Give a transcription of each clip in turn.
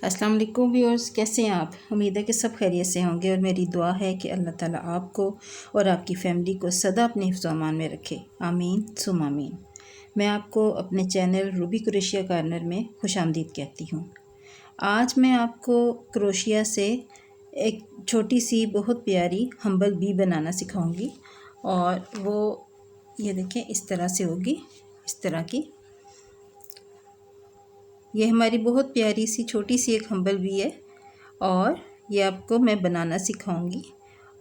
अस्सलाम वालेकुम व्यूअर्स, कैसे हैं आप। उम्मीद है कि सब खैरियत से होंगे और मेरी दुआ है कि अल्लाह ताला आपको और आपकी फ़ैमिली को सदा अपने हिफ्ज़-ओ-अमान में रखे। आमीन सुम आमीन। मैं आपको अपने चैनल रूबी क्रोशिया कॉर्नर में खुशामदीद कहती हूँ। आज मैं आपको क्रोशिया से एक छोटी सी बहुत प्यारी हम्बल बी बनाना सिखाऊंगी और वो ये देखें इस तरह से होगी, इस तरह की। ये हमारी बहुत प्यारी सी छोटी सी एक हम्बल बी है और ये आपको मैं बनाना सिखाऊंगी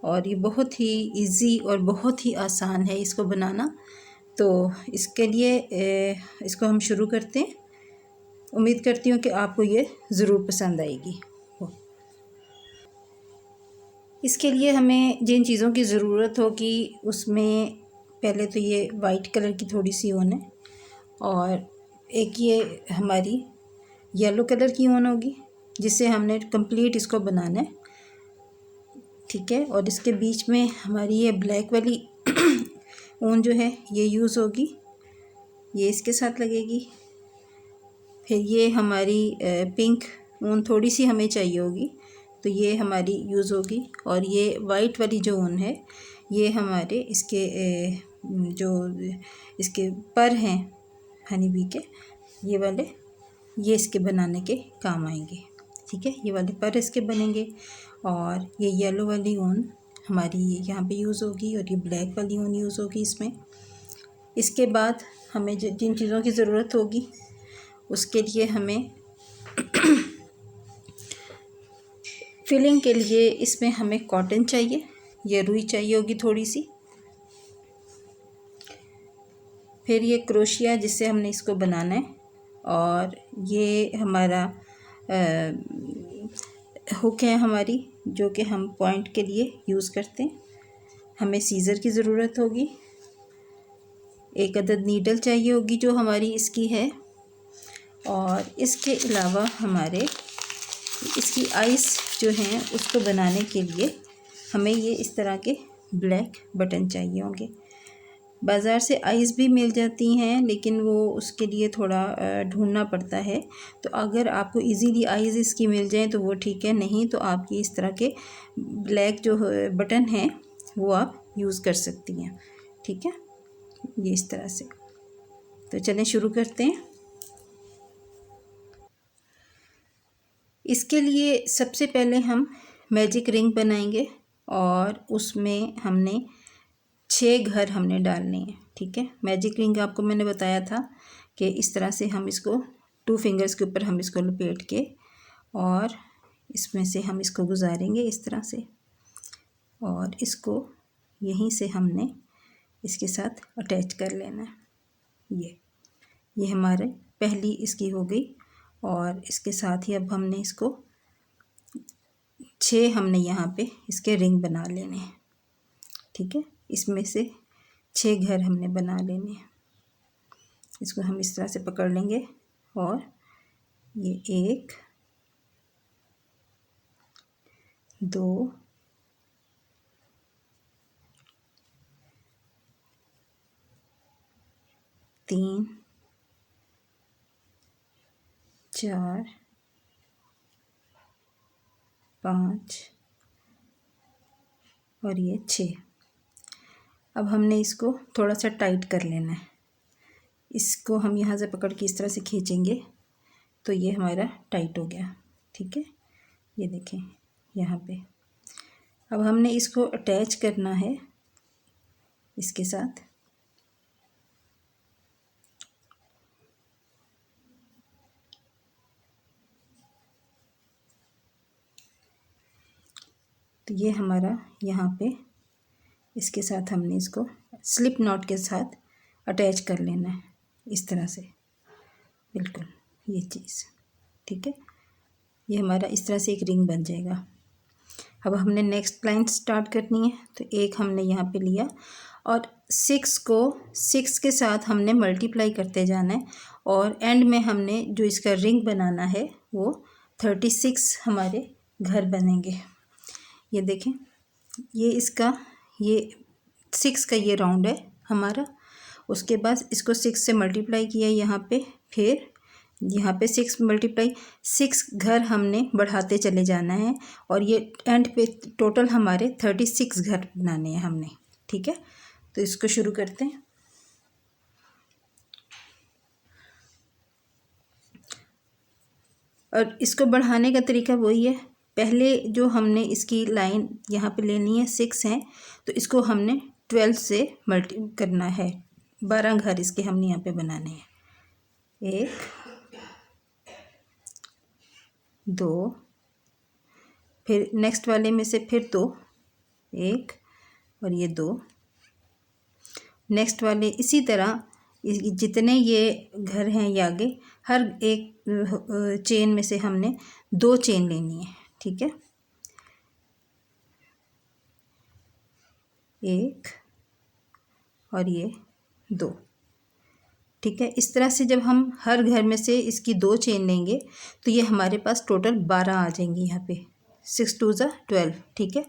और ये बहुत ही इजी और बहुत ही आसान है इसको बनाना। तो इसके लिए इसको हम शुरू करते हैं। उम्मीद करती हूँ कि आपको ये ज़रूर पसंद आएगी। इसके लिए हमें जिन चीज़ों की ज़रूरत होगी उसमें पहले तो ये वाइट कलर की थोड़ी सी ऊन है और एक ये हमारी येलो कलर की ऊन होगी जिससे हमने कंप्लीट इसको बनाना है, ठीक है। और इसके बीच में हमारी ये ब्लैक वाली ऊन जो है ये यूज़ होगी, ये इसके साथ लगेगी। फिर ये हमारी पिंक ऊन थोड़ी सी हमें चाहिए होगी तो ये हमारी यूज़ होगी। और ये वाइट वाली जो ऊन है ये हमारे इसके जो इसके पर हैं हनी बी के, ये वाले ये इसके बनाने के काम आएंगे, ठीक है। ये वाले पर इसके बनेंगे और ये येलो वाली ऊन हमारी यहाँ पे यूज़ होगी और ये ब्लैक वाली ऊन यूज़ होगी इसमें। इसके बाद हमें जिन चीज़ों की ज़रूरत होगी उसके लिए हमें फिलिंग के लिए इसमें हमें कॉटन चाहिए, ये रुई चाहिए होगी थोड़ी सी। फिर ये क्रोशिया जिससे हमने इसको बनाना है और ये हमारा हुक है हमारी जो कि हम पॉइंट के लिए यूज़ करते हैं। हमें सीज़र की ज़रूरत होगी, एक अदद नीडल चाहिए होगी जो हमारी इसकी है। और इसके अलावा हमारे इसकी आइस जो हैं उसको बनाने के लिए हमें ये इस तरह के ब्लैक बटन चाहिए होंगे। बाज़ार से आइस भी मिल जाती हैं लेकिन वो उसके लिए थोड़ा ढूंढना पड़ता है। तो अगर आपको इजीली आइस इसकी मिल जाए तो वो ठीक है, नहीं तो आप ये इस तरह के ब्लैक जो बटन हैं वो आप यूज़ कर सकती हैं, ठीक है। ये इस तरह से। तो चलें शुरू करते हैं। इसके लिए सबसे पहले हम मैजिक रिंग बनाएंगे और उसमें हमने 6 घर हमने डालने हैं, ठीक है। मैजिक रिंग आपको मैंने बताया था कि इस तरह से हम इसको 2 फिंगर्स के ऊपर हम इसको लपेट के और इसमें से हम इसको गुजारेंगे इस तरह से और इसको यहीं से हमने इसके साथ अटैच कर लेना है। ये हमारे पहली इसकी हो गई और इसके साथ ही अब हमने इसको 6 हमने यहाँ पे इसके रिंग बना लेने हैं, ठीक है। इसमें से 6 घर हमने बना लेने हैं। इसको हम इस तरह से पकड़ लेंगे और ये 1 2 3 4 5 और ये 6। अब हमने इसको थोड़ा सा टाइट कर लेना है। इसको हम यहाँ से पकड़ के इस तरह से खींचेंगे तो ये हमारा टाइट हो गया, ठीक है। ये देखें यहाँ पे। अब हमने इसको अटैच करना है इसके साथ। तो ये हमारा यहाँ पे इसके साथ हमने इसको स्लिप नॉट के साथ अटैच कर लेना है इस तरह से, बिल्कुल ये चीज़, ठीक है। ये हमारा इस तरह से एक रिंग बन जाएगा। अब हमने नेक्स्ट लाइन स्टार्ट करनी है। तो एक हमने यहाँ पे लिया और 6 को 6 के साथ हमने मल्टीप्लाई करते जाना है और एंड में हमने जो इसका रिंग बनाना है वो 36 हमारे घर बनेंगे। ये देखें ये इसका ये 6 का ये राउंड है हमारा। उसके बाद इसको 6 से मल्टीप्लाई किया यहाँ पे, फिर यहाँ पे 6 मल्टीप्लाई 6 घर हमने बढ़ाते चले जाना है और ये एंड पे टोटल हमारे 36 घर बनाने हैं हमने। ठीक है, तो इसको शुरू करते हैं। और इसको बढ़ाने का तरीका वही है, पहले जो हमने इसकी लाइन यहाँ पे लेनी है 6 है, तो इसको हमने 12 से मल्टी करना है। 12 घर इसके हमने यहाँ पे बनाने हैं। 1 2, फिर नेक्स्ट वाले में से फिर 2, 1 और ये 2, नेक्स्ट वाले इसी तरह जितने ये घर हैं ये आगे हर एक चेन में से हमने 2 चेन लेनी है। ठीक है, 1 और ये 2। ठीक है, इस तरह से जब हम हर घर में से इसकी 2 चेन लेंगे तो ये हमारे पास टोटल 12 आ जाएंगी यहाँ पे। 6 2 ज़ा 12। ठीक है,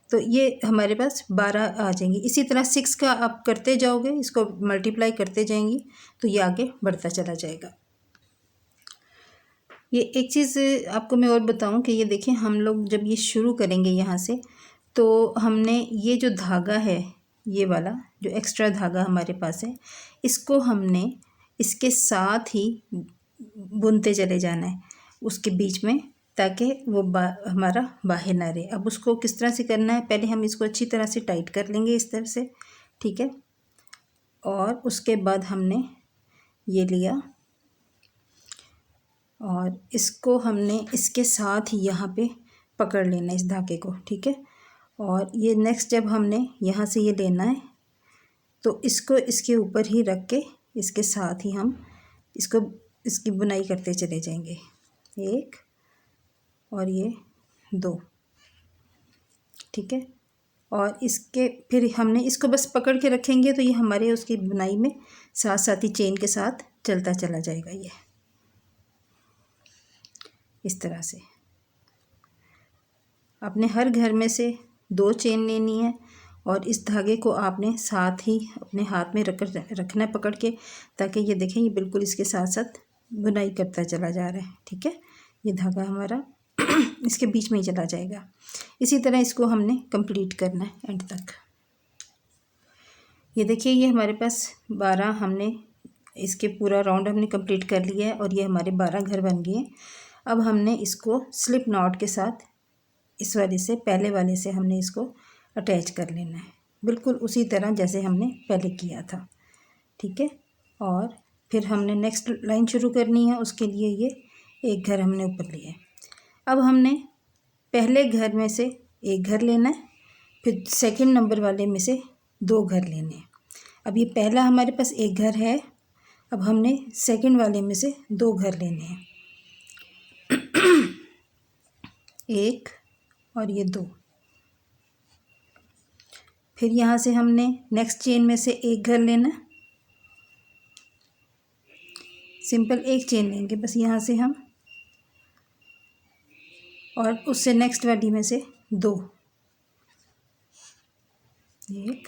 तो ये हमारे पास 12 आ जाएंगी। इसी तरह 6 का आप करते जाओगे, इसको मल्टीप्लाई करते जाएंगी तो ये आगे बढ़ता चला जाएगा। ये एक चीज़ आपको मैं और बताऊं कि ये देखें, हम लोग जब ये शुरू करेंगे यहाँ से तो हमने ये जो धागा है, ये वाला जो एक्स्ट्रा धागा हमारे पास है, इसको हमने इसके साथ ही बुनते चले जाना है उसके बीच में, ताकि वो हमारा बाहर ना रहे। अब उसको किस तरह से करना है, पहले हम इसको अच्छी तरह से टाइट कर लेंगे इस तरह से। ठीक है, और उसके बाद हमने ये लिया और इसको हमने इसके साथ ही यहाँ पे पकड़ लेना है इस धागे को। ठीक है, और ये नेक्स्ट जब हमने यहाँ से ये लेना है तो इसको इसके ऊपर ही रख के इसके साथ ही हम इसको इसकी बुनाई करते चले जाएंगे। 1 और ये 2। ठीक है, और इसके फिर हमने इसको बस पकड़ के रखेंगे तो ये हमारे उसकी बुनाई में साथ साथ ही चेन के साथ चलता चला जाएगा। ये इस तरह से आपने हर घर में से 2 चेन लेनी है और इस धागे को आपने साथ ही अपने हाथ में रखना पकड़ के, ताकि ये देखें ये बिल्कुल इसके साथ साथ बुनाई करता चला जा रहा है। ठीक है, ये धागा हमारा इसके बीच में ही चला जाएगा। इसी तरह इसको हमने कंप्लीट करना है एंड तक। ये देखिए ये हमारे पास 12 हमने इसके पूरा राउंड हमने कंप्लीट कर लिया है और ये हमारे 12 घर बन गए। अब हमने इसको स्लिप नॉट के साथ इस वाले से पहले वाले से हमने इसको अटैच कर लेना है, बिल्कुल उसी तरह जैसे हमने पहले किया था। ठीक है, और फिर हमने नेक्स्ट लाइन शुरू करनी है, उसके लिए ये एक घर हमने ऊपर लिया है। अब हमने पहले घर में से एक घर लेना है, फिर सेकंड नंबर वाले में से 2 घर लेने हैं। अब ये पहला हमारे पास एक घर है, अब हमने सेकंड वाले में से 2 घर लेने हैं। 1 और ये 2। फिर यहाँ से हमने नेक्स्ट चेन में से एक घर लेना, सिंपल एक चेन लेंगे बस यहाँ से हम, और उससे नेक्स्ट वाली में से 2। 1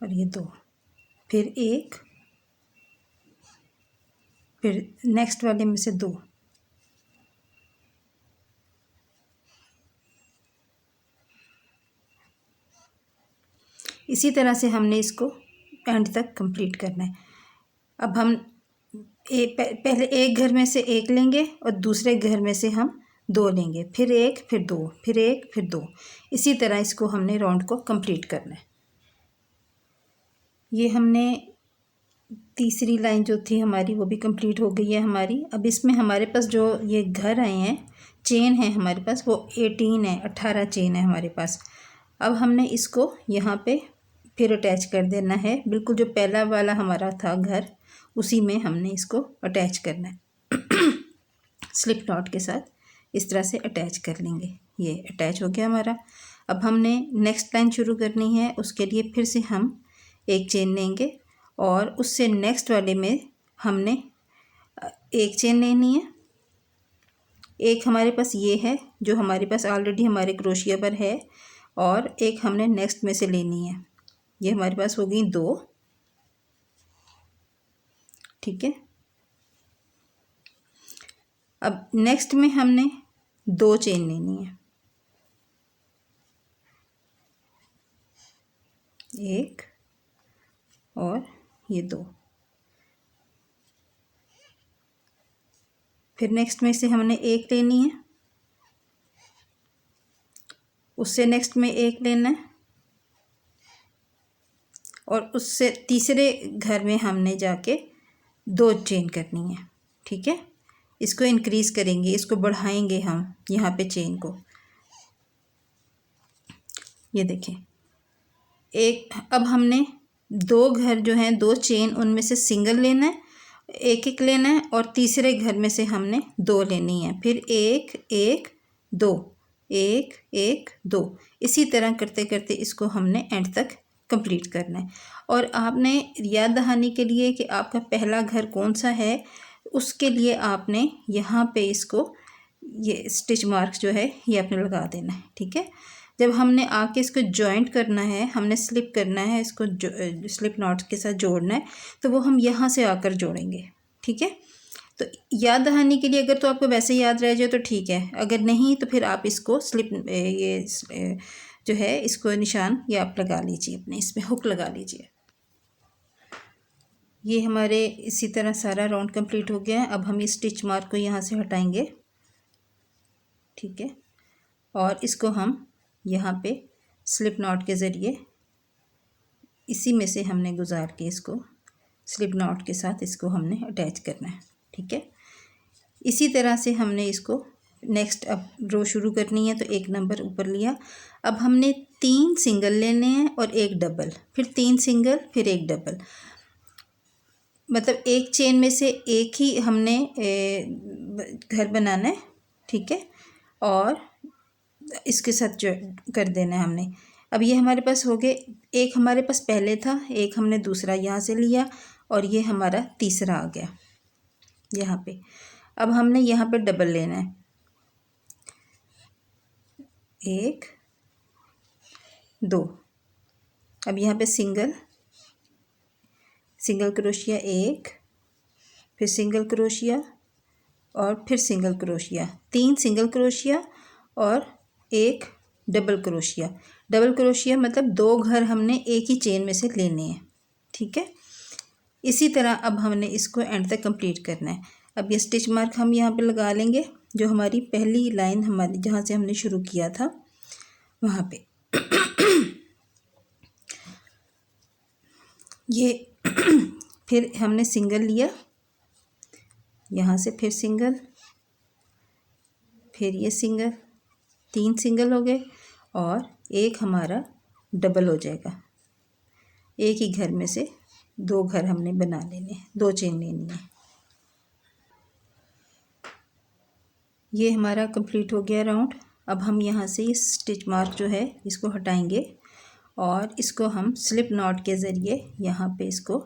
और ये 2, फिर 1, फिर नेक्स्ट वाले में से 2। इसी तरह से हमने इसको एंड तक कंप्लीट करना है। अब हम पहले एक घर में से एक लेंगे और दूसरे घर में से हम 2 लेंगे, फिर 1, फिर 2, फिर 1, फिर 2। इसी तरह इसको हमने राउंड को कंप्लीट करना है। ये हमने तीसरी लाइन जो थी हमारी वो भी कंप्लीट हो गई है हमारी। अब इसमें हमारे पास जो ये घर आए हैं, चेन है हमारे पास, वो 18 है, 18 चेन है हमारे पास। अब हमने इसको यहाँ पे फिर अटैच कर देना है, बिल्कुल जो पहला वाला हमारा था घर उसी में हमने इसको अटैच करना है। स्लिप नॉट के साथ इस तरह से अटैच कर लेंगे। ये अटैच हो गया हमारा। अब हमने नेक्स्ट लाइन शुरू करनी है, उसके लिए फिर से हम एक चेन लेंगे और उससे नेक्स्ट वाले में हमने एक चेन लेनी है। एक हमारे पास ये है जो हमारे पास ऑलरेडी हमारे क्रोशिया पर है, और एक हमने नेक्स्ट में से लेनी है। ये हमारे पास हो गई 2, ठीक है। अब नेक्स्ट में हमने 2 चेन लेनी है, एक और ये 2। फिर नेक्स्ट में से हमने एक लेनी है, उससे नेक्स्ट में एक लेना है, और उससे तीसरे घर में हमने जाके 2 चेन करनी है। ठीक है, इसको इंक्रीज़ करेंगे, इसको बढ़ाएंगे हम यहाँ पे चेन को। ये देखें, एक अब हमने 2 घर जो हैं 2 चेन, उनमें से सिंगल लेना है, एक एक लेना है, और तीसरे घर में से हमने 2 लेनी है। फिर 1 1 2, 1 1 2, इसी तरह करते करते इसको हमने एंड तक कंप्लीट करना है। और आपने याद दहानी के लिए कि आपका पहला घर कौन सा है, उसके लिए आपने यहाँ पे इसको ये स्टिच मार्क जो है ये आपने लगा देना है। ठीक है, जब हमने आके इसको जॉइंट करना है, हमने स्लिप करना है, इसको स्लिप नॉट के साथ जोड़ना है, तो वो हम यहाँ से आकर जोड़ेंगे। ठीक है, तो याद दहानी के लिए अगर तो आपको वैसे याद रह जाए तो ठीक है, अगर नहीं तो फिर आप इसको स्लिप ये जो है इसको निशान ये आप लगा लीजिए, अपने इसमें हुक लगा लीजिए। ये हमारे इसी तरह सारा राउंड कंप्लीट हो गया है। अब हम इस स्टिच मार्क को यहाँ से हटाएंगे। ठीक है, और इसको हम यहाँ पे स्लिप नॉट के ज़रिए इसी में से हमने गुजार के इसको स्लिप नॉट के साथ इसको हमने अटैच करना है। ठीक है, इसी तरह से हमने इसको नेक्स्ट अब रो शुरू करनी है, तो 1 नंबर ऊपर लिया। अब हमने 3 सिंगल लेने हैं और 1 डबल, फिर 3 सिंगल फिर 1 डबल, मतलब एक चेन में से एक ही हमने घर बनाना है। ठीक है, और इसके साथ जो कर देना है हमने। अब ये हमारे पास हो गए, एक हमारे पास पहले था, एक हमने दूसरा यहाँ से लिया, और ये हमारा तीसरा आ गया यहाँ पे। अब हमने यहाँ पे डबल लेना है, 1 2। अब यहाँ पे सिंगल क्रोशिया 1, फिर सिंगल क्रोशिया और फिर सिंगल क्रोशिया, 3 सिंगल क्रोशिया और 1 डबल क्रोशिया। डबल क्रोशिया मतलब 2 घर हमने एक ही चेन में से लेने हैं। ठीक है, इसी तरह अब हमने इसको एंड तक कंप्लीट करना है। अब ये स्टिच मार्क हम यहाँ पे लगा लेंगे, जो हमारी पहली लाइन हमारी जहाँ से हमने शुरू किया था वहाँ पे। ये फिर हमने सिंगल लिया यहाँ से, फिर सिंगल, फिर ये सिंगल, 3 सिंगल हो गए, और एक हमारा डबल हो जाएगा। एक ही घर में से 2 घर हमने बना लेने, 2 चेन लेनी है। ये हमारा कंप्लीट हो गया राउंड। अब हम यहाँ से ये स्टिच मार्क जो है इसको हटाएंगे, और इसको हम स्लिप नॉट के ज़रिए यहाँ पे इसको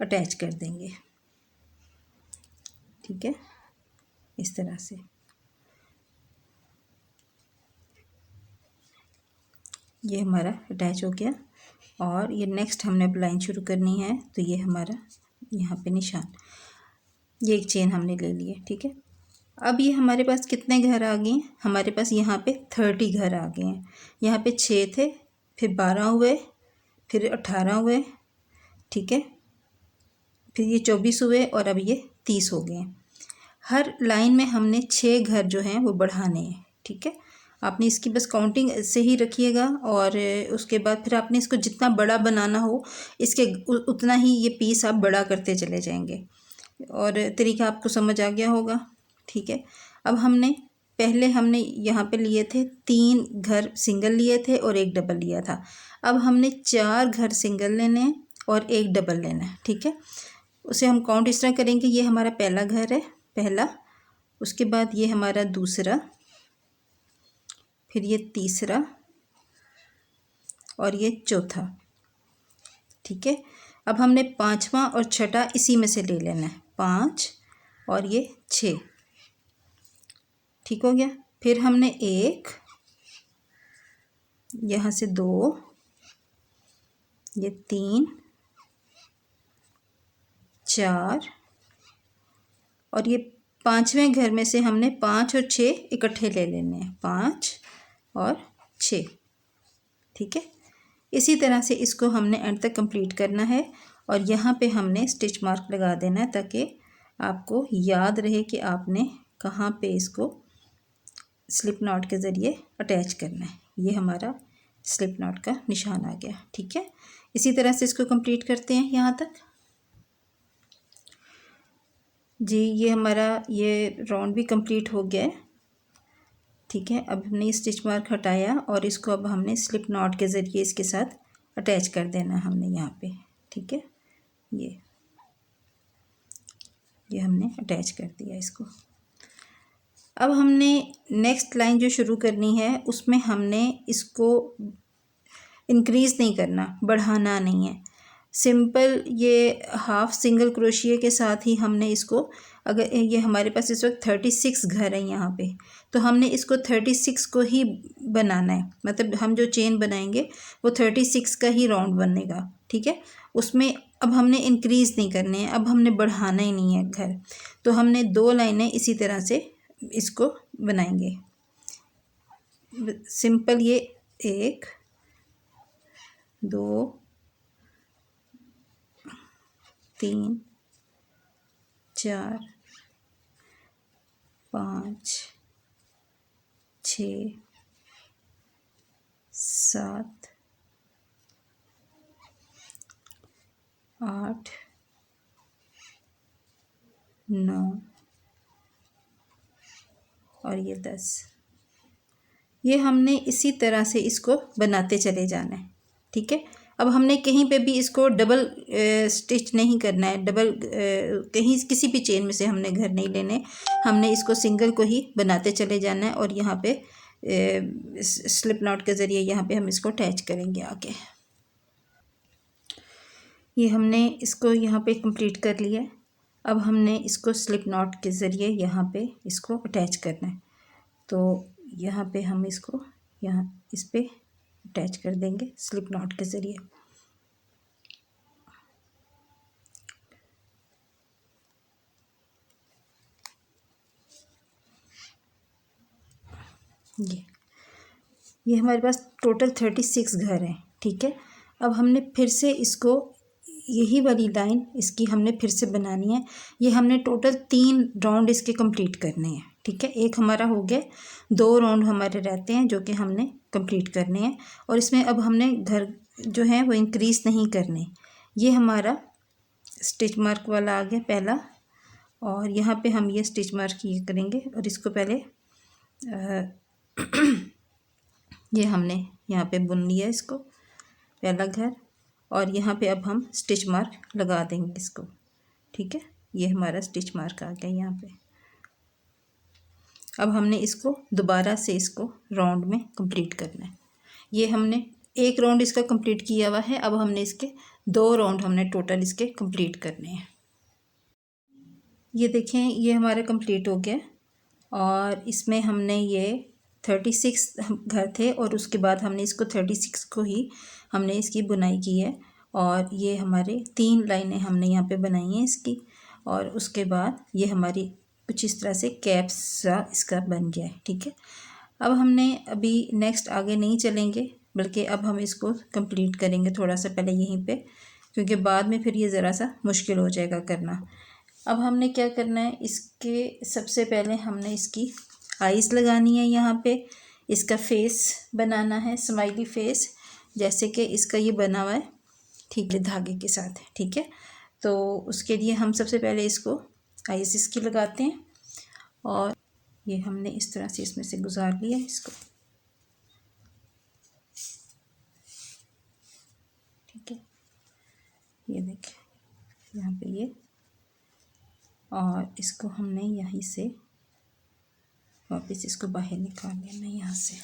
अटैच कर देंगे। ठीक है, इस तरह से ये हमारा अटैच हो गया। और ये नेक्स्ट हमने अब लाइन शुरू करनी है, तो ये हमारा यहाँ पे निशान, ये एक चेन हमने ले ली है। ठीक है, अब ये हमारे पास कितने घर आ गए हैं, हमारे पास यहाँ पे 30 घर आ गए हैं। यहाँ पे 6 थे, फिर 12 हुए, फिर 18 हुए। ठीक है, फिर ये 24 हुए, और अब ये 30 हो गए हैं। हर लाइन में हमने 6 घर जो हैं वो बढ़ाने हैं। ठीक है, आपने इसकी बस काउंटिंग से ही रखिएगा, और उसके बाद फिर आपने इसको जितना बड़ा बनाना हो इसके उतना ही ये पीस आप बड़ा करते चले जाएंगे, और तरीका आपको समझ आ गया होगा। ठीक है, अब पहले हमने यहाँ पे लिए थे 3 घर सिंगल लिए थे और 1 डबल लिया था। अब हमने 4 घर सिंगल लेने हैं और 1 डबल लेना है। ठीक है, उसे हम काउंट इस तरह करेंगे, ये हमारा पहला घर है, पहला, उसके बाद ये हमारा दूसरा, फिर ये तीसरा, और ये चौथा। ठीक है, अब हमने 5वां और छठा इसी में से ले लेना है, 5 और ये 6। ठीक हो गया, फिर हमने 1, यहाँ से 2, ये 3 4 और ये पांचवें घर में से हमने 5 और 6 इकट्ठे ले लेने हैं, 5 और 6। ठीक है, इसी तरह से इसको हमने एंड तक कंप्लीट करना है और यहाँ पे हमने स्टिच मार्क लगा देना है ताकि आपको याद रहे कि आपने कहाँ पे इसको स्लिप नॉट के ज़रिए अटैच करना है। ये हमारा स्लिप नॉट का निशान आ गया। ठीक है, इसी तरह से इसको कंप्लीट करते हैं यहाँ तक। जी, ये हमारा ये राउंड भी कंप्लीट हो गया है। ठीक है, अब हमने स्टिच मार्क हटाया और इसको अब हमने स्लिप नॉट के ज़रिए इसके साथ अटैच कर देना हमने यहाँ पे। ठीक है, ये हमने अटैच कर दिया इसको। अब हमने नेक्स्ट लाइन जो शुरू करनी है उसमें हमने इसको इंक्रीज़ नहीं करना, बढ़ाना नहीं है। सिंपल ये हाफ सिंगल क्रोशिया के साथ ही हमने इसको, अगर ये हमारे पास इस वक्त 36 घर हैं यहाँ पे, तो हमने इसको 36 को ही बनाना है। मतलब हम जो चेन बनाएंगे वो 36 का ही राउंड बनेगा। ठीक है, उसमें अब हमने इंक्रीज़ नहीं करने हैं, अब हमने बढ़ाना ही नहीं है घर। तो हमने 2 लाइनें इसी तरह से इसको बनाएंगे। सिंपल ये 1 2 3 4 5 6 7 8 9 और ये 10। ये हमने इसी तरह से इसको बनाते चले जाना है। ठीक है, अब हमने कहीं पे भी इसको डबल स्टिच नहीं करना है, डबल कहीं किसी भी चेन में से हमने घर नहीं लेने, हमने इसको सिंगल को ही बनाते चले जाना है और यहाँ पे स्लिप नॉट के ज़रिए यहाँ पे हम इसको अटैच करेंगे आगे। ये हमने इसको यहाँ पे कंप्लीट कर लिया है। अब हमने इसको स्लिप नॉट के ज़रिए यहाँ पे इसको अटैच करना है। तो यहाँ पे हम इसको यहाँ इस पे अटैच कर देंगे स्लिप नॉट के ज़रिए। ये हमारे पास टोटल 36 घर हैं। ठीक है, अब हमने फिर से इसको यही वाली लाइन इसकी हमने फिर से बनानी है। ये हमने टोटल 3 राउंड इसके कंप्लीट करने हैं। ठीक है, एक हमारा हो गया, 2 राउंड हमारे रहते हैं जो कि हमने कंप्लीट करने हैं और इसमें अब हमने घर जो है वो इंक्रीज़ नहीं करने। ये हमारा स्टिच मार्क वाला आ गया पहला, और यहाँ पे हम ये स्टिच मार्क ये करेंगे और इसको पहले ये हमने यहाँ पे बुन लिया इसको पहला घर, और यहाँ पे अब हम स्टिच मार्क लगा देंगे इसको। ठीक है, ये हमारा स्टिच मार्क आ गया यहाँ पे। अब हमने इसको दोबारा से इसको राउंड में कंप्लीट करना है। ये हमने एक राउंड इसका कंप्लीट किया हुआ है, अब हमने इसके 2 राउंड हमने टोटल इसके कंप्लीट करने हैं। ये देखें, ये हमारा कंप्लीट हो गया और इसमें हमने ये 36 घर थे और उसके बाद हमने इसको 36 को ही हमने इसकी बुनाई की है और ये हमारे 3 लाइनें हमने यहाँ पे बनाई हैं इसकी, और उसके बाद ये हमारी कुछ इस तरह से कैप सा इसका बन गया है। ठीक है, अब हमने अभी नेक्स्ट आगे नहीं चलेंगे, बल्कि अब हम इसको कंप्लीट करेंगे थोड़ा सा पहले यहीं पे, क्योंकि बाद में फिर ये ज़रा सा मुश्किल हो जाएगा करना। अब हमने क्या करना है, इसके सबसे पहले हमने इसकी आइज़ लगानी है, यहाँ पे इसका फेस बनाना है, स्माइली फेस, जैसे कि इसका ये बना हुआ है। ठीक है, धागे के साथ। ठीक है, तो उसके लिए हम सबसे पहले इसको आइज़ इसकी लगाते हैं और ये हमने इस तरह से इसमें से गुजार लिया इसको। ठीक है, ये देखिए यहाँ पे ये, और इसको हमने यहीं से वापस इसको बाहर निकाल लेना यहाँ से।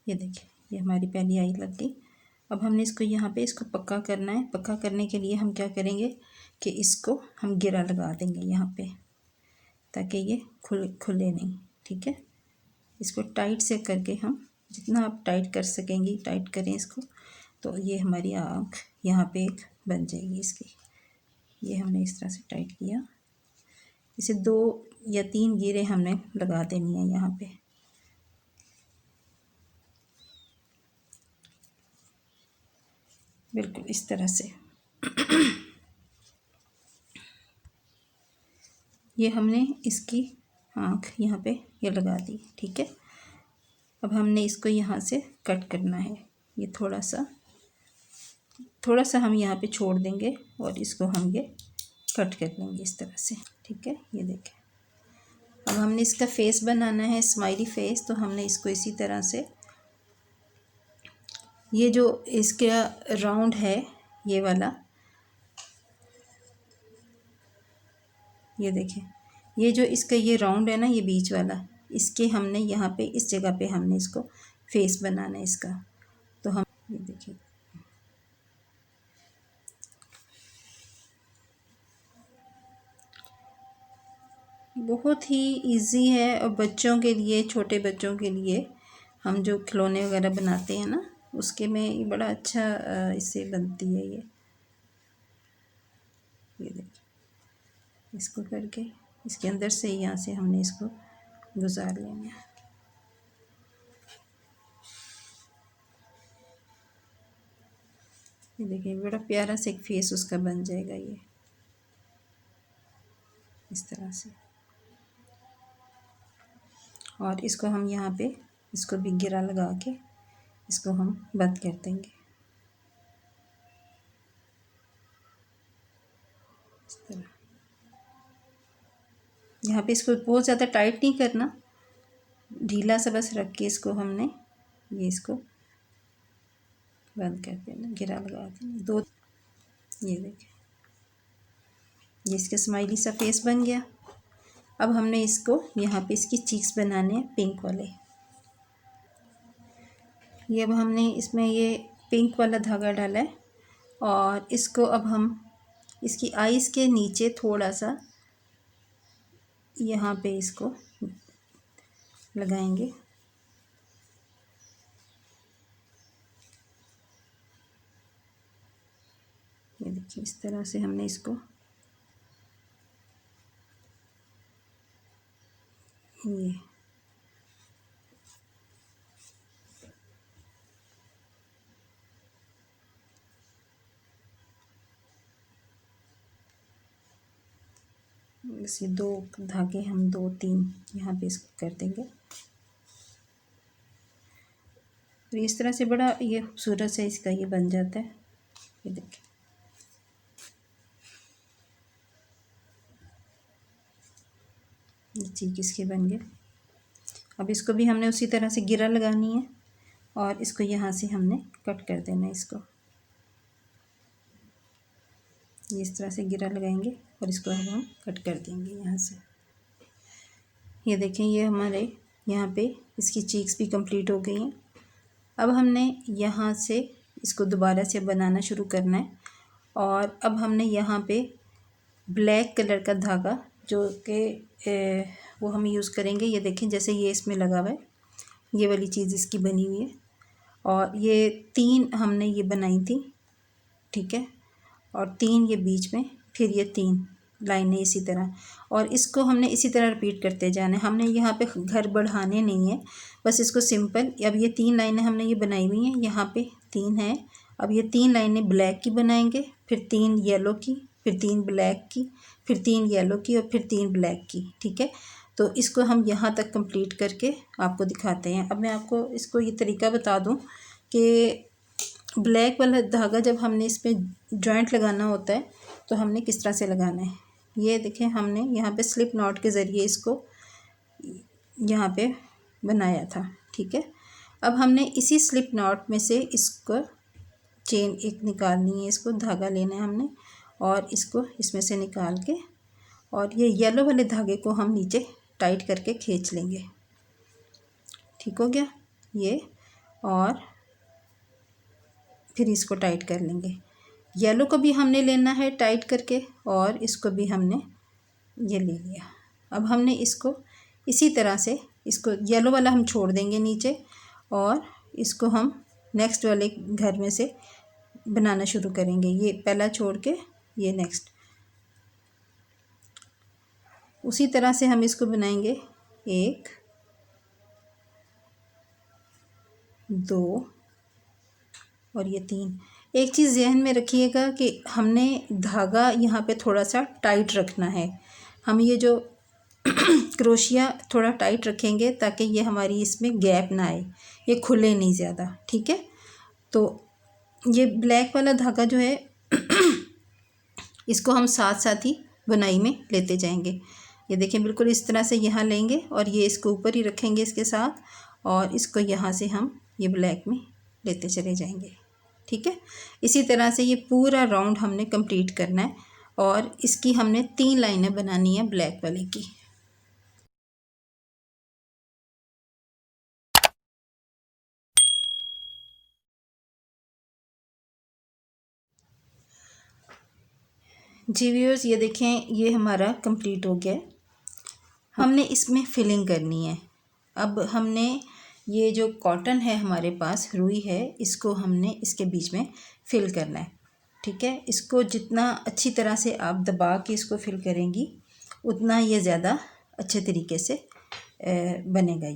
ये देखिए, ये हमारी पहली आई लग गई। अब हमने इसको यहाँ पे इसको पक्का करना है। पक्का करने के लिए हम क्या करेंगे कि इसको हम गिरा लगा देंगे यहाँ पे, ताकि ये खुले नहीं। ठीक है, इसको टाइट से करके हम, जितना आप टाइट कर सकेंगी टाइट करें इसको, तो ये हमारी आँख यहाँ पे एक बन जाएगी इसकी। ये हमने इस तरह से टाइट किया। इसे 2 या 3 घेरे हमने लगा देनी है यहाँ पे। बिल्कुल इस तरह से। ये हमने इसकी आँख यहाँ पे ये लगा दी, ठीक है। अब हमने इसको यहाँ से कट करना है। ये थोड़ा सा हम यहाँ पे छोड़ देंगे और इसको हम ये कट कर लेंगे इस तरह से, ठीक है। ये देखें, अब हमने इसका फेस बनाना है, स्माइली फेस। तो हमने इसको इसी तरह से, ये जो इसका राउंड है ये वाला, ये देखें, ये जो इसका ये राउंड है ना, ये बीच वाला, इसके हमने यहाँ पे इस जगह पे हमने इसको फेस बनाना है इसका। तो हम ये देखिए, बहुत ही इजी है। और बच्चों के लिए, छोटे बच्चों के लिए, हम जो खिलौने वगैरह बनाते हैं ना, उसके में ये बड़ा अच्छा इससे बनती है ये देखिए। इसको करके इसके अंदर से यहाँ से हमने इसको गुजार लेना है। ये देखिए, बड़ा प्यारा सा एक फेस उसका बन जाएगा ये इस तरह से। और इसको हम यहाँ पे इसको भी गिरा लगा के इसको हम बंद कर देंगे इस तरह। यहाँ पे इसको बहुत ज़्यादा टाइट नहीं करना, ढीला सा बस रख के इसको हमने ये इसको बंद कर देना, गिरा लगा देना। 2, ये देखिए, ये इसका स्माइली सा फेस बन गया। अब हमने इसको यहाँ पे इसकी चीक्स बनाने हैं पिंक वाले। ये अब हमने इसमें ये पिंक वाला धागा डाला है और इसको अब हम इसकी आईज़ के नीचे थोड़ा सा यहाँ पे इसको लगाएंगे। ये देखिए, इस तरह से हमने इसको ये बस ये 2 धागे हम 2-3 यहाँ पे इसको कर देंगे। तो इस तरह से बड़ा ये खूबसूरत से इसका ये बन जाता है। ये देखिए, ये चीज़ इसके बन गए। अब इसको भी हमने उसी तरह से गिरा लगानी है और इसको यहाँ से हमने कट कर देना है इसको। ये इस तरह से गिरा लगाएंगे और इसको हम कट कर देंगे यहाँ से। ये देखें, ये हमारे यहाँ पे इसकी चीक्स भी कंप्लीट हो गई हैं। अब हमने यहाँ से इसको दोबारा से बनाना शुरू करना है और अब हमने यहाँ पे ब्लैक कलर का धागा जो कि वो हम यूज़ करेंगे। ये देखें, जैसे ये इसमें लगा हुआ है, ये वाली चीज़ इसकी बनी हुई है और ये 3 हमने ये बनाई थी, ठीक है। और 3 ये बीच में, फिर ये 3 लाइनें इसी तरह, और इसको हमने इसी तरह रिपीट करते जाना है। हमने यहाँ पे घर बढ़ाने नहीं है, बस इसको सिंपल। अब ये 3 लाइनें हमने ये बनाई हुई हैं, यहाँ पे 3 हैं। अब ये 3 लाइनें ब्लैक की बनाएंगे, फिर 3 येलो की, फिर 3 ब्लैक की, फिर 3 येलो की और फिर 3 ब्लैक की, ठीक है। तो इसको हम यहाँ तक कंप्लीट करके आपको दिखाते हैं। अब मैं आपको इसको ये तरीका बता दूँ कि ब्लैक वाला धागा जब हमने इस पर जॉइंट लगाना होता है तो हमने किस तरह से लगाना है। ये देखें, हमने यहाँ पे स्लिप नॉट के ज़रिए इसको यहाँ पे बनाया था, ठीक है। अब हमने इसी स्लिप नॉट में से इसको चेन एक निकालनी है, इसको धागा लेना है हमने और इसको इसमें से निकाल के और ये येलो वाले धागे को हम नीचे टाइट करके खींच लेंगे, ठीक हो गया ये। और फिर इसको टाइट कर लेंगे। येलो को भी हमने लेना है टाइट करके और इसको भी हमने ये ले लिया। अब हमने इसको इसी तरह से, इसको येलो वाला हम छोड़ देंगे नीचे और इसको हम नेक्स्ट वाले घर में से बनाना शुरू करेंगे। ये पहला छोड़ के ये नेक्स्ट, उसी तरह से हम इसको बनाएंगे 1 2 और ये 3। एक चीज़ ज़हन में रखिएगा कि हमने धागा यहाँ पे थोड़ा सा टाइट रखना है। हम ये जो क्रोशिया थोड़ा टाइट रखेंगे ताकि ये हमारी इसमें गैप ना आए, ये खुले नहीं ज़्यादा, ठीक है। तो ये ब्लैक वाला धागा जो है इसको हम साथ साथ ही बुनाई में लेते जाएंगे। ये देखें, बिल्कुल इस तरह से यहाँ लेंगे और ये इसको ऊपर ही रखेंगे इसके साथ, और इसको यहाँ से हम ये ब्लैक में लेते चले जाएंगे, ठीक है। इसी तरह से ये पूरा राउंड हमने कंप्लीट करना है और इसकी हमने 3 लाइनें बनानी है ब्लैक वाले की। जी व्यूअर्स, ये देखें, ये हमारा कंप्लीट हो गया है। हमने इसमें फिलिंग करनी है। अब हमने ये जो कॉटन है हमारे पास, रुई है, इसको हमने इसके बीच में फिल करना है, ठीक है। इसको जितना अच्छी तरह से आप दबा के इसको फिल करेंगी उतना ये ज़्यादा अच्छे तरीके से बनेगा।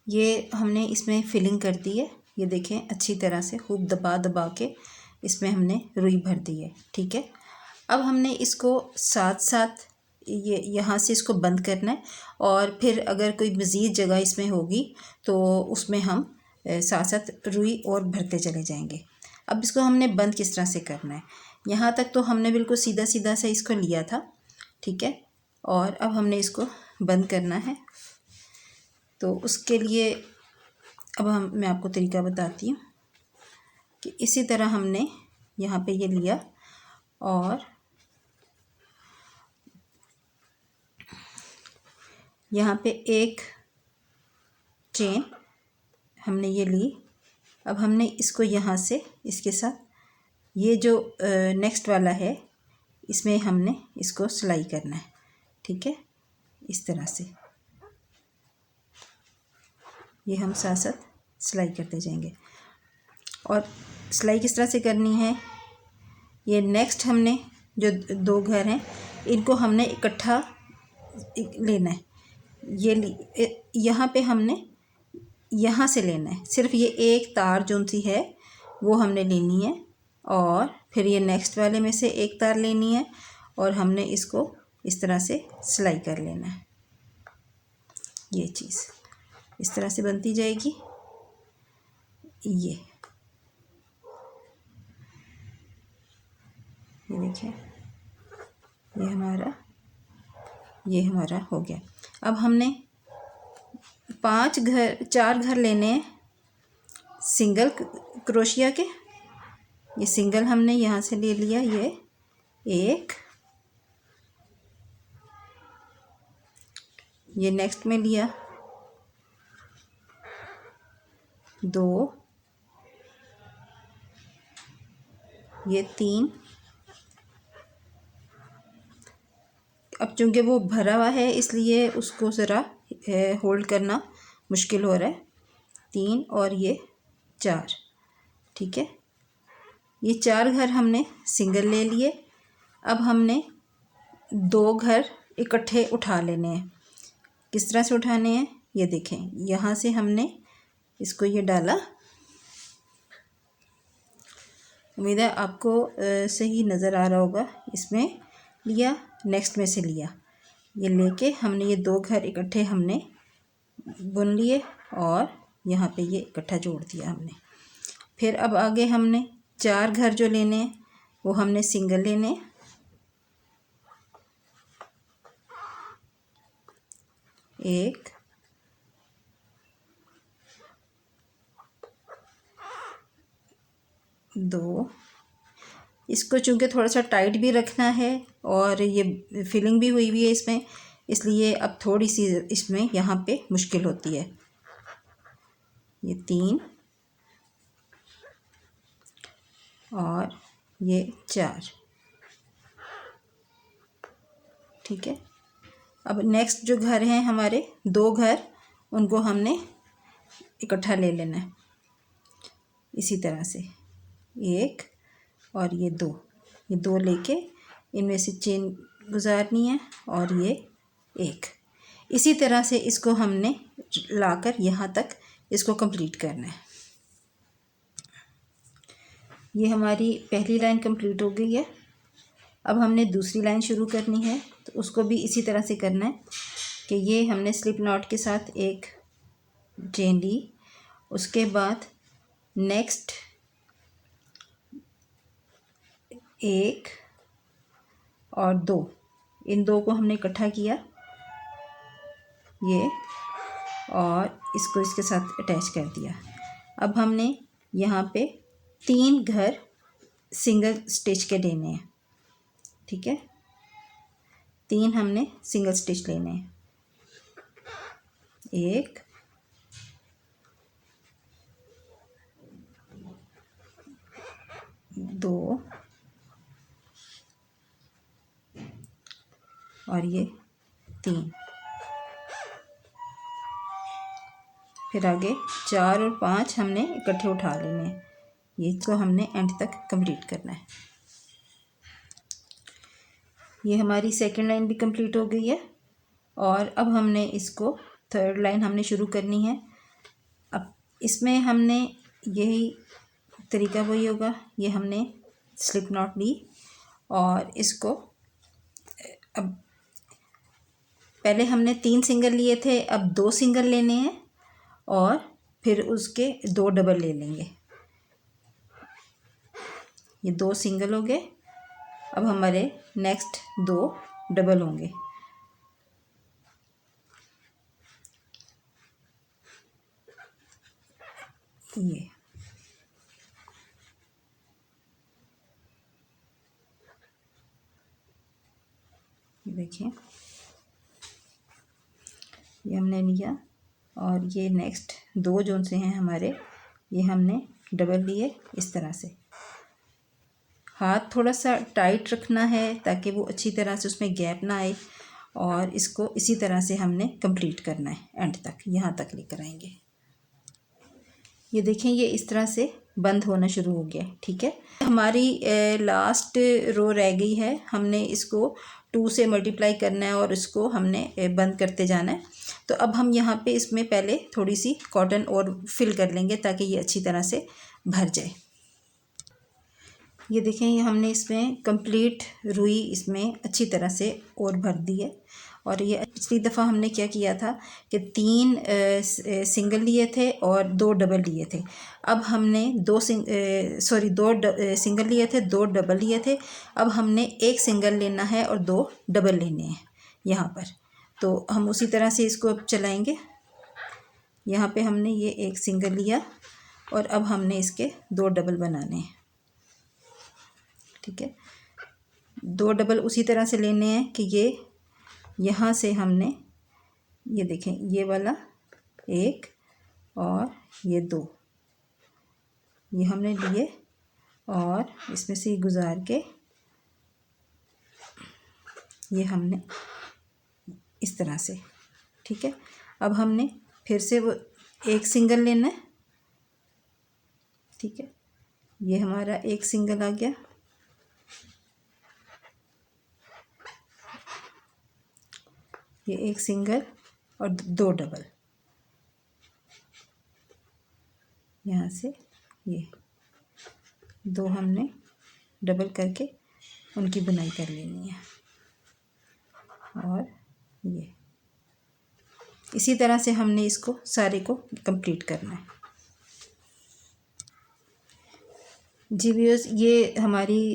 ये हमने इसमें फिलिंग कर दी है। ये देखें, अच्छी तरह से खूब दबा दबा के इसमें हमने रुई भर दी है, ठीक है। अब हमने इसको साथ साथ ये यहाँ से इसको बंद करना है और फिर अगर कोई मज़ीद जगह इसमें होगी तो उसमें हम साथ साथ रुई और भरते चले जाएंगे। अब इसको हमने बंद किस तरह से करना है, यहाँ तक तो हमने बिल्कुल सीधा सीधा से इसको लिया था, ठीक है। और अब हमने इसको बंद करना है। तो उसके लिए अब मैं आपको तरीका बताती हूँ कि इसी तरह हमने यहाँ पे ये लिया और यहाँ पे एक चेन हमने ये ली। अब हमने इसको यहाँ से इसके साथ ये जो नेक्स्ट वाला है इसमें हमने इसको सिलाई करना है, ठीक है। इस तरह से ये हम साथ साथ सिलाई करते जाएंगे। और सिलाई किस तरह से करनी है, ये नेक्स्ट हमने जो 2 घर हैं इनको हमने इकट्ठा लेना है। ये यहाँ पे हमने यहाँ से लेना है, सिर्फ ये एक तार जो सी है वो हमने लेनी है और फिर ये नेक्स्ट वाले में से एक तार लेनी है और हमने इसको इस तरह से सिलाई कर लेना है। ये चीज़ इस तरह से बनती जाएगी। ये देखिए, ये हमारा हो गया। अब हमने 4 घर लेने हैं सिंगल क्रोशिया के। ये सिंगल हमने यहाँ से ले लिया, ये 1, ये नेक्स्ट में लिया 2, ये 3। अब चूँकि वो भरा हुआ है इसलिए उसको ज़रा होल्ड करना मुश्किल हो रहा है। 3 और ये 4, ठीक है। ये 4 घर हमने सिंगल ले लिए। अब हमने 2 घर इकट्ठे उठा लेने हैं। किस तरह से उठाने हैं, ये देखें, यहाँ से हमने इसको ये डाला। उम्मीद है आपको सही नज़र आ रहा होगा। इसमें लिया, नेक्स्ट में से लिया, ये लेके हमने ये 2 घर इकट्ठे हमने बुन लिए और यहाँ पे ये इकट्ठा जोड़ दिया हमने। फिर अब आगे हमने 4 घर जो लेने हैं वो हमने सिंगल लेने हैं। 1, 2, इसको चूँकि थोड़ा सा टाइट भी रखना है और ये फिलिंग भी हुई है इसमें, इसलिए अब थोड़ी सी इसमें यहाँ पे मुश्किल होती है। ये 3 और ये 4, ठीक है। अब नेक्स्ट जो घर हैं हमारे 2 घर, उनको हमने इकट्ठा ले लेना है इसी तरह से। 1 और ये 2 लेके इनमें से चेन गुजारनी है और ये एक। इसी तरह से इसको हमने लाकर यहाँ तक इसको कंप्लीट करना है। ये हमारी पहली लाइन कंप्लीट हो गई है। अब हमने दूसरी लाइन शुरू करनी है, तो उसको भी इसी तरह से करना है कि ये हमने स्लिप नॉट के साथ एक चेन ली, उसके बाद नेक्स्ट एक और दो, इन दो को हमने इकट्ठा किया ये, और इसको इसके साथ अटैच कर दिया। अब हमने यहाँ पे 3 घर सिंगल स्टिच के लेने हैं, ठीक है, 3 हमने सिंगल स्टिच लेने हैं, 1 2 और ये 3, फिर आगे 4 और 5 हमने इकट्ठे उठा लेने हैं। ये तो हमने एंड तक कंप्लीट करना है। ये हमारी सेकंड लाइन भी कंप्लीट हो गई है, और अब हमने इसको थर्ड लाइन हमने शुरू करनी है। अब इसमें हमने यही तरीका वही होगा, ये हमने स्लिप नॉट ली और इसको, अब पहले हमने 3 सिंगल लिए थे, अब 2 सिंगल लेने हैं और फिर उसके 2 डबल ले लेंगे। ये 2 सिंगल हो गए, अब हमारे नेक्स्ट 2 डबल होंगे। ये देखिए, ये हमने लिया और ये नेक्स्ट 2 जोन से हैं हमारे, ये हमने डबल लिए इस तरह से। हाथ थोड़ा सा टाइट रखना है ताकि वो अच्छी तरह से उसमें गैप ना आए, और इसको इसी तरह से हमने कंप्लीट करना है एंड तक, यहाँ तक लेकर आएंगे। ये देखें, ये इस तरह से बंद होना शुरू हो गया, ठीक है। हमारी लास्ट रो रह गई है, हमने इसको 2 से मल्टीप्लाई करना है और इसको हमने बंद करते जाना है। तो अब हम यहाँ पे इसमें पहले थोड़ी सी कॉटन और फिल कर लेंगे ताकि ये अच्छी तरह से भर जाए। ये देखें, ये हमने इसमें कंप्लीट रुई इसमें अच्छी तरह से और भर दी है। और ये पिछली दफ़ा हमने क्या किया था कि 3 सिंगल लिए थे और 2 डबल लिए थे। अब हमने 2 सिंगल लिए थे, 2 डबल लिए थे। अब हमने 1 सिंगल लेना है और 2 डबल लेने हैं यहाँ पर। तो हम उसी तरह से इसको अब चलाएँगे। यहाँ पे हमने ये 1 सिंगल लिया और अब हमने इसके 2 डबल बनाने हैं, ठीक है। 2 डबल उसी तरह से लेने हैं कि ये यहाँ से हमने, ये देखें, ये वाला 1 और ये 2, ये हमने लिए और इसमें से गुजार के ये हमने इस तरह से, ठीक है। अब हमने फिर से वो 1 सिंगल लेना है, ठीक है। ये हमारा 1 सिंगल आ गया, ये 1 सिंगल और 2 डबल, यहाँ से ये 2 हमने डबल करके उनकी बुनाई कर लेनी है। और ये इसी तरह से हमने इसको सारे को कंप्लीट करना है। जी व्यूअर्स, ये हमारी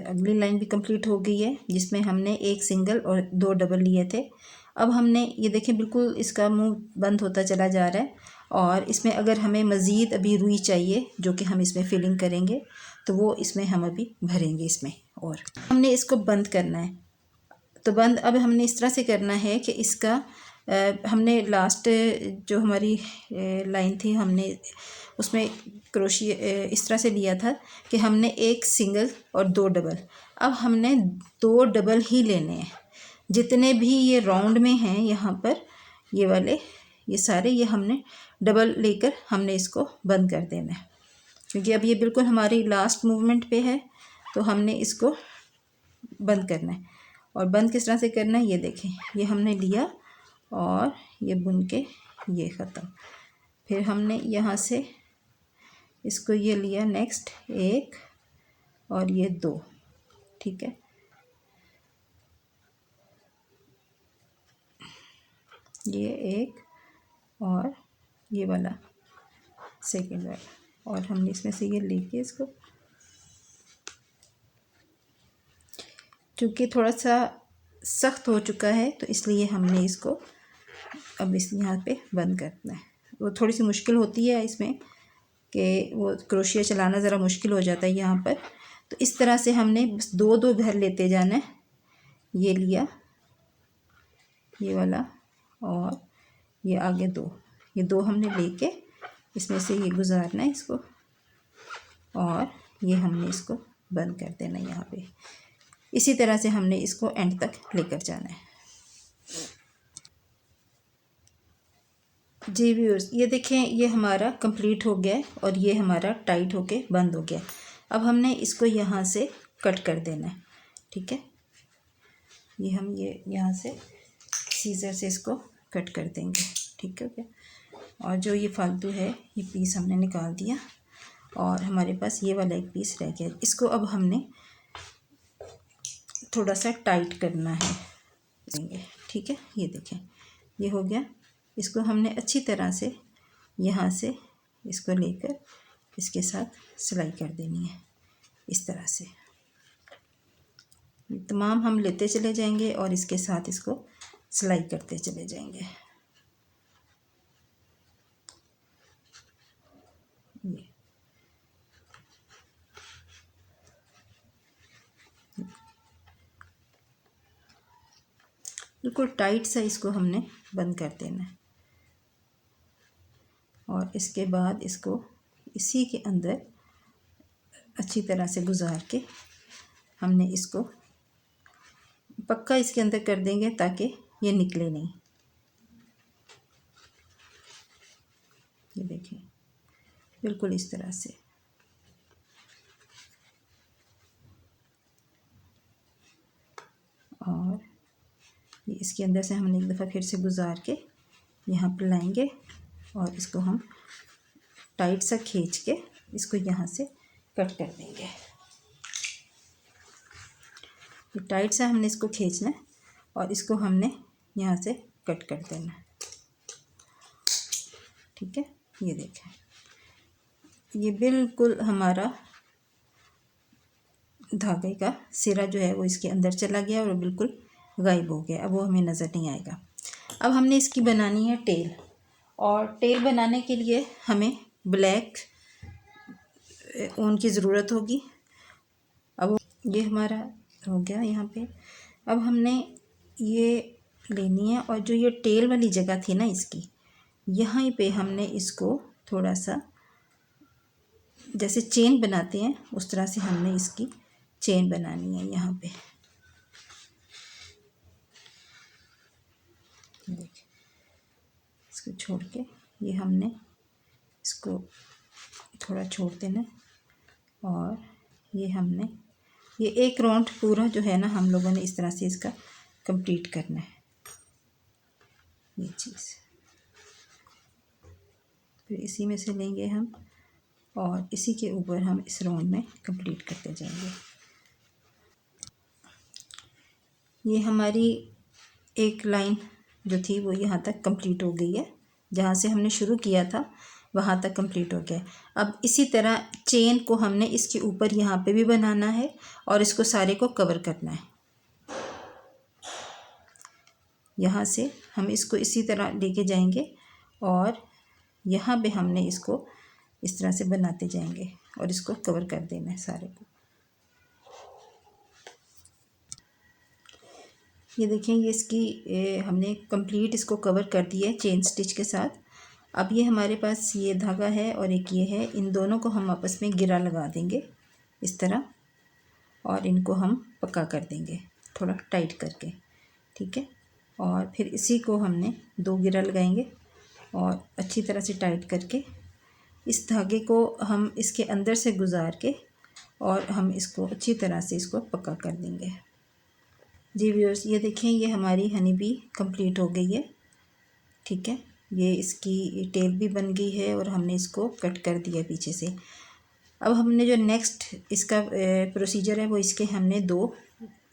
अगली लाइन भी कंप्लीट हो गई है जिसमें हमने 1 सिंगल और 2 डबल लिए थे। अब हमने ये देखें, बिल्कुल इसका मुंह बंद होता चला जा रहा है, और इसमें अगर हमें मज़ीद अभी रुई चाहिए जो कि हम इसमें फिलिंग करेंगे तो वो इसमें हम अभी भरेंगे इसमें, और हमने इसको बंद करना है। तो बंद अब हमने इस तरह से करना है कि इसका हमने लास्ट जो हमारी लाइन थी हमने उसमें क्रोशिया इस तरह से लिया था कि हमने 1 सिंगल और 2 डबल। अब हमने 2 डबल ही लेने हैं, जितने भी ये राउंड में हैं यहाँ पर ये वाले, ये सारे ये हमने डबल लेकर हमने इसको बंद कर देना है, क्योंकि अब ये बिल्कुल हमारी लास्ट मूवमेंट पे है तो हमने इसको बंद करना है। और बंद किस तरह से करना है ये देखें, ये हमने लिया और ये बुन के ये ख़त्म। फिर हमने यहाँ से इसको ये लिया, नेक्स्ट एक और ये दो, ठीक है, ये एक और ये वाला सेकंड वाला, और हमने इसमें से ये लेके इसको, क्योंकि थोड़ा सा सख्त हो चुका है तो इसलिए हमने इसको अब इस यहाँ पे बंद करना है। वो थोड़ी सी मुश्किल होती है इसमें कि वो क्रोशिया चलाना ज़रा मुश्किल हो जाता है यहाँ पर। तो इस तरह से हमने बस दो दो घर लेते जाना है। ये लिया, ये वाला, और ये आगे दो, ये दो हमने लेके इसमें से ये गुजारना है इसको, और ये हमने इसको बंद कर देना है यहाँ पे। इसी तरह से हमने इसको एंड तक लेकर जाना है। जी व्यूअर्स, ये देखें, ये हमारा कंप्लीट हो गया है और ये हमारा टाइट होके बंद हो गया। अब हमने इसको यहाँ से कट कर देना है, ठीक है। ये हम ये यहाँ से सीज़र से इसको कट कर देंगे, ठीक है क्या। और जो ये फालतू है ये पीस हमने निकाल दिया और हमारे पास ये वाला एक पीस रह गया। इसको अब हमने थोड़ा सा टाइट करना है, ठीक है। ये देखें, ये हो गया। इसको हमने अच्छी तरह से यहाँ से इसको लेकर इसके साथ सिलाई कर देनी है, इस तरह से तमाम हम लेते चले जाएंगे और इसके साथ इसको सिलाई करते चले जाएंगे। ये बिल्कुल टाइट सा इसको हमने बंद कर देना है और इसके बाद इसको इसी के अंदर अच्छी तरह से गुजार के हमने इसको पक्का इसके अंदर कर देंगे ताकि ये निकले नहीं। ये देखिए, बिल्कुल इस तरह से। और ये इसके अंदर से हमने एक दफ़ा फिर से गुजार के यहाँ पर लाएंगे और इसको हम टाइट सा खींच के इसको यहाँ से कट कर देंगे। टाइट सा हमने इसको खींचना है और इसको हमने यहाँ से कट कर देना है, ठीक है। ये देखें, ये बिल्कुल हमारा धागे का सिरा जो है वो इसके अंदर चला गया और बिल्कुल गायब हो गया। अब वो हमें नज़र नहीं आएगा। अब हमने इसकी बनानी है टेल, और टेल बनाने के लिए हमें ब्लैक ऊन की ज़रूरत होगी। अब ये हमारा हो गया यहाँ पे। अब हमने ये लेनी है और जो ये टेल वाली जगह थी ना इसकी, यहाँ पे हमने इसको थोड़ा सा जैसे चेन बनाते हैं उस तरह से हमने इसकी चेन बनानी है यहाँ पे। देखिए, इसको छोड़ के ये हमने इसको थोड़ा छोड़ देना और ये हमने ये एक राउंड पूरा जो है ना हम लोगों ने इस तरह से इसका कंप्लीट करना है, ये चीज़। फिर इसी में से लेंगे हम और इसी के ऊपर हम इस राउंड में कंप्लीट करते जाएंगे। ये हमारी एक लाइन जो थी वो यहाँ तक कंप्लीट हो गई है, जहाँ से हमने शुरू किया था वहाँ तक कंप्लीट हो गया। अब इसी तरह चेन को हमने इसके ऊपर यहाँ पे भी बनाना है और इसको सारे को कवर करना है। यहाँ से हम इसको इसी तरह लेके जाएंगे और यहाँ पे हमने इसको इस तरह से बनाते जाएंगे और इसको कवर कर देना है सारे को। ये देखें, ये इसकी हमने कंप्लीट इसको कवर कर दिया है चेन स्टिच के साथ। अब ये हमारे पास ये धागा है और एक ये है, इन दोनों को हम आपस में गिरा लगा देंगे इस तरह और इनको हम पक्का कर देंगे थोड़ा टाइट करके, ठीक है। और फिर इसी को हमने दो गिरा लगाएंगे और अच्छी तरह से टाइट करके इस धागे को हम इसके अंदर से गुजार के और हम इसको अच्छी तरह से इसको पक्का कर देंगे। जी व्यूअर्स, ये देखें, ये हमारी हनी बी कंप्लीट हो गई है। ठीक है, ये इसकी टेल भी बन गई है और हमने इसको कट कर दिया पीछे से। अब हमने जो नेक्स्ट इसका प्रोसीजर है वो इसके हमने दो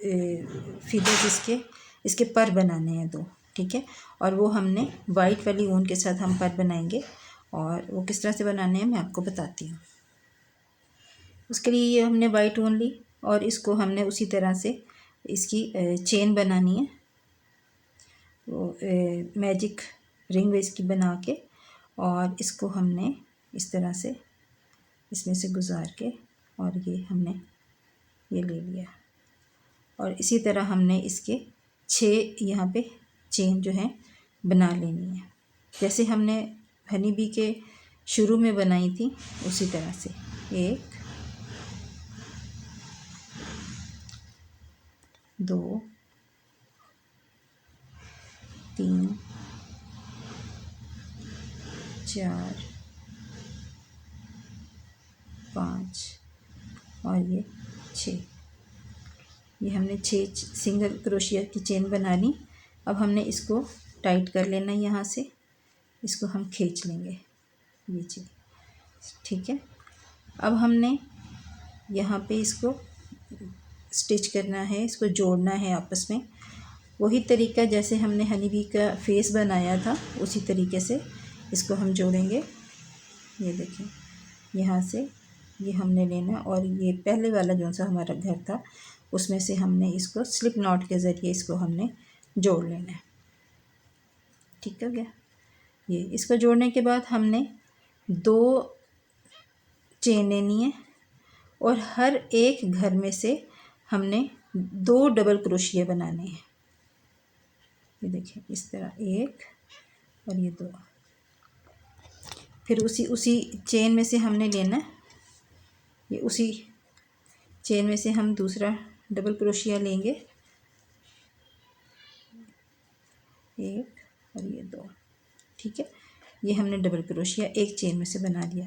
फीदर्स इसके पर बनाने हैं दो। ठीक है, और वो हमने वाइट वाली ऊन के साथ हम पर बनाएंगे, और वो किस तरह से बनाने हैं मैं आपको बताती हूँ। उसके लिए ये हमने वाइट ऊन ली और इसको हमने उसी तरह से इसकी चेन बनानी है, वो मैजिक रिंग इसकी बना के, और इसको हमने इस तरह से इसमें से गुजार के, और ये हमने ये ले लिया, और इसी तरह हमने इसके 6 यहाँ पे चेन जो है बना लेनी है, जैसे हमने हनी बी के शुरू में बनाई थी उसी तरह से। 1 2 3 4 5 और ये 6। ये हमने 6 सिंगल क्रोशिया की चेन बना ली। अब हमने इसको टाइट कर लेना है, यहाँ से इसको हम खींच लेंगे, ये चीज़। ठीक है, अब हमने यहाँ पे इसको स्टिच करना है, इसको जोड़ना है आपस में। वही तरीका जैसे हमने हनी बी का फेस बनाया था उसी तरीके से इसको हम जोड़ेंगे। ये देखें, यहाँ से ये हमने लेना, और ये पहले वाला जो सा हमारा घर था उसमें से हमने इसको स्लिप नॉट के ज़रिए इसको हमने जोड़ लेना है। ठीक हो गया। ये इसको जोड़ने के बाद हमने 2 चेन लेनी है, और हर एक घर में से हमने 2 डबल क्रोशिया बनाने हैं। ये देखिए, इस तरह 1 और ये 2। फिर उसी चेन में से हमने लेना, ये उसी चेन में से हम दूसरा डबल क्रोशिया लेंगे, 1 और ये 2। ठीक है, ये हमने डबल क्रोशिया एक चेन में से बना लिया।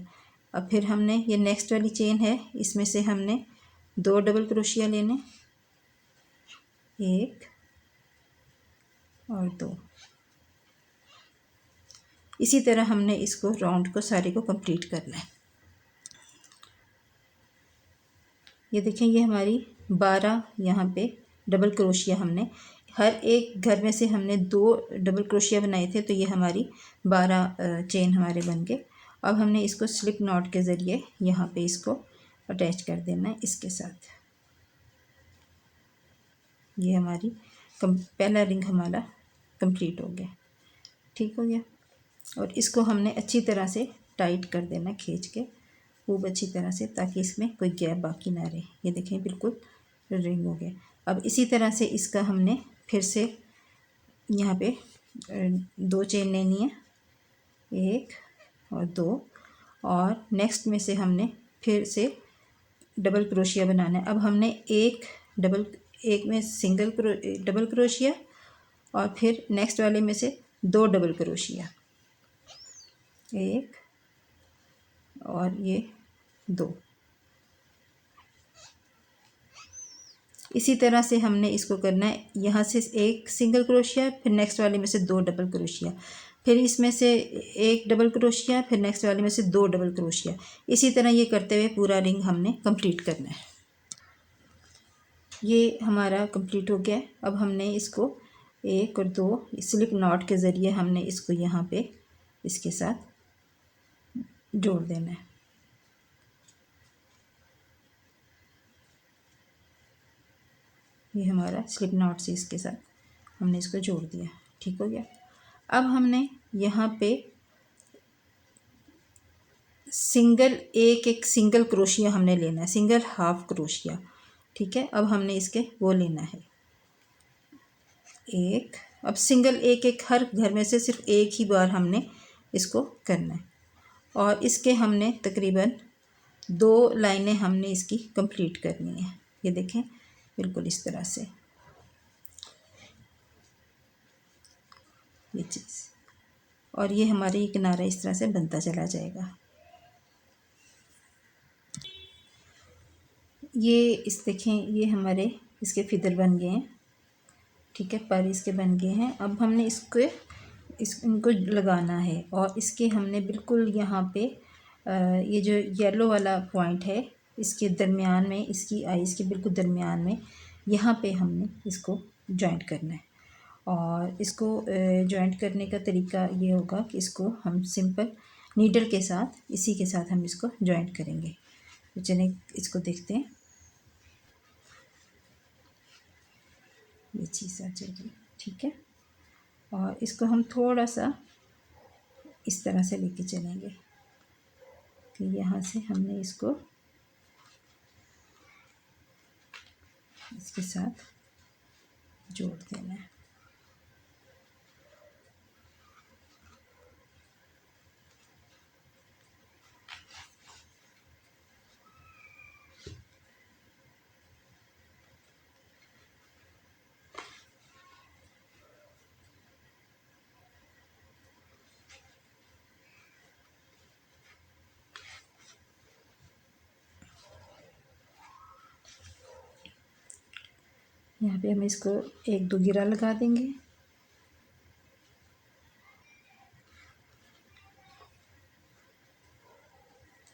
अब फिर हमने ये नेक्स्ट वाली चेन है, इसमें से हमने 2 डबल क्रोशिया लेने, 1 और 2। इसी तरह हमने इसको राउंड को सारे को कंप्लीट करना है। ये देखें, ये हमारी 12 यहाँ पे डबल क्रोशिया हमने हर एक घर में से हमने 2 डबल क्रोशिया बनाए थे, तो ये हमारी 12 चेन हमारे बन गए। अब हमने इसको स्लिप नॉट के ज़रिए यहाँ पे इसको अटैच कर देना है इसके साथ। ये हमारी पहला रिंग हमारा कंप्लीट हो गया। ठीक हो गया, और इसको हमने अच्छी तरह से टाइट कर देना, खींच के खूब अच्छी तरह से, ताकि इसमें कोई गैप बाकी ना रहे। ये देखें, बिल्कुल रिंग हो गया। अब इसी तरह से इसका हमने फिर से यहाँ पे 2 चेन लेनी है, 1 और 2, और नेक्स्ट में से हमने फिर से डबल क्रोशिया बनाना है। अब हमने एक में डबल क्रोशिया, और फिर नेक्स्ट वाले में से 2 डबल क्रोशिया, 1 और ये 2। इसी तरह से हमने इसको करना है, यहाँ से 1 सिंगल क्रोशिया, फिर नेक्स्ट वाले में से 2 डबल क्रोशिया, फिर इसमें से 1 डबल क्रोशिया, फिर नेक्स्ट वाले में से 2 डबल क्रोशिया। इसी तरह ये करते हुए पूरा रिंग हमने कंप्लीट करना है। ये हमारा कंप्लीट हो गया है। अब हमने इसको 1 और 2 स्लिप नॉट के ज़रिए हमने इसको यहाँ पे इसके साथ जोड़ देना है। ये हमारा स्लिप नॉट से इसके साथ हमने इसको जोड़ दिया। ठीक हो गया। अब हमने यहाँ पे एक सिंगल क्रोशिया हमने लेना है, सिंगल हाफ क्रोशिया। ठीक है, अब हमने इसके वो लेना है 1। अब सिंगल एक हर घर में से सिर्फ एक ही बार हमने इसको करना है, और इसके हमने तकरीबन 2 लाइनें हमने इसकी कंप्लीट करनी है। ये देखें, बिल्कुल इस तरह से ये चीज़, और ये हमारे ये किनारा इस तरह से बनता चला जाएगा। ये देखें, ये हमारे इसके फिदर बन गए हैं। ठीक है, पर इसके बन गए हैं। अब हमने इनको लगाना है और इसके हमने बिल्कुल यहाँ पे ये जो येलो वाला पॉइंट है इसके दरमियान में, इसकी आईज़ के बिल्कुल दरमियान में यहाँ पे हमने इसको जॉइंट करना है। और इसको जॉइंट करने का तरीका ये होगा कि इसको हम सिंपल नीडल के साथ, इसी के साथ हम इसको जॉइंट करेंगे। तो चलिए इसको देखते हैं। ये चीज़ आ जाएगी, ठीक है। और इसको हम थोड़ा सा इस तरह से लेके चलेंगे कि यहाँ से हमने इसको इसके साथ जोड़ देना है। यहाँ पे हम इसको 1-2 गिरा लगा देंगे।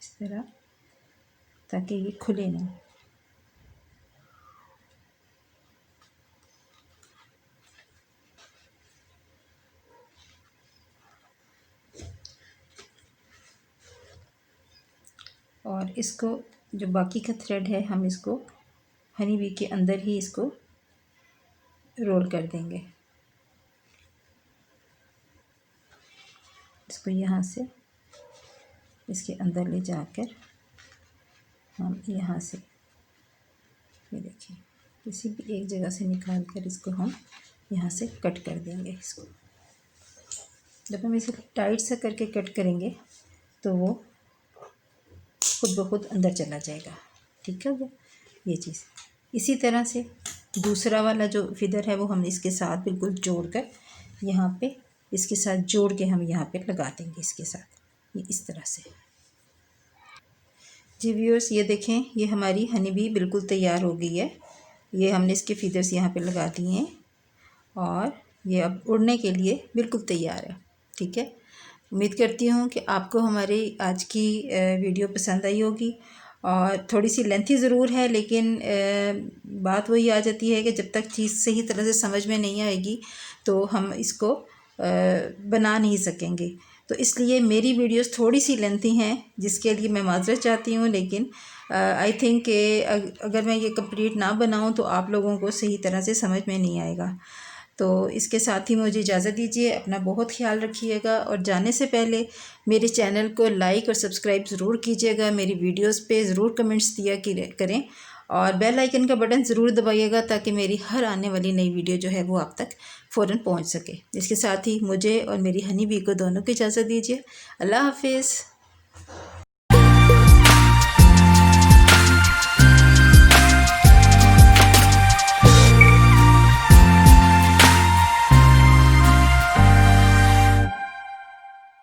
इस तरह, ताकि ये खुले नहीं। और इसको जो बाकी का थ्रेड है हम इसको हनी बी के अंदर ही इसको रोल कर देंगे। इसको यहाँ से इसके अंदर ले जाकर हम यहाँ से, ये देखिए, किसी भी एक जगह से निकाल कर इसको हम यहाँ से कट कर देंगे। इसको जब हम इसे टाइट से करके कट करेंगे तो वो खुद ब खुद अंदर चला जाएगा, ठीक है। वो ये चीज़ इसी तरह से दूसरा वाला जो फिदर है वो हम इसके साथ बिल्कुल जोड़ कर यहाँ पे इसके साथ जोड़ के हम यहाँ पे लगा देंगे इसके साथ, ये इस तरह से। जी व्यूअर्स, ये देखें, ये हमारी हनी बी बिल्कुल तैयार हो गई है। ये हमने इसके फीदर्स यहाँ पे लगा दिए हैं और ये अब उड़ने के लिए बिल्कुल तैयार है, ठीक है। उम्मीद करती हूँ कि आपको हमारी आज की वीडियो पसंद आई होगी। और थोड़ी सी लेंथी ज़रूर है, लेकिन बात वही आ जाती है कि जब तक चीज़ सही तरह से समझ में नहीं आएगी तो हम इसको बना नहीं सकेंगे। तो इसलिए मेरी वीडियोस थोड़ी सी लेंथी हैं, जिसके लिए मैं माज़रत चाहती हूँ। लेकिन आई थिंक कि अगर मैं ये कंप्लीट ना बनाऊँ तो आप लोगों को सही तरह से समझ में नहीं आएगा। तो इसके साथ ही मुझे इजाज़त दीजिए। अपना बहुत ख्याल रखिएगा और जाने से पहले मेरे चैनल को लाइक और सब्सक्राइब ज़रूर कीजिएगा। मेरी वीडियोस पे ज़रूर कमेंट्स दिया करें और बेल आइकन का बटन ज़रूर दबाइएगा, ताकि मेरी हर आने वाली नई वीडियो जो है वो आप तक फ़ौरन पहुंच सके। इसके साथ ही मुझे और मेरी हनी बी को दोनों को इजाज़त दीजिए। अल्लाह हाफिज़।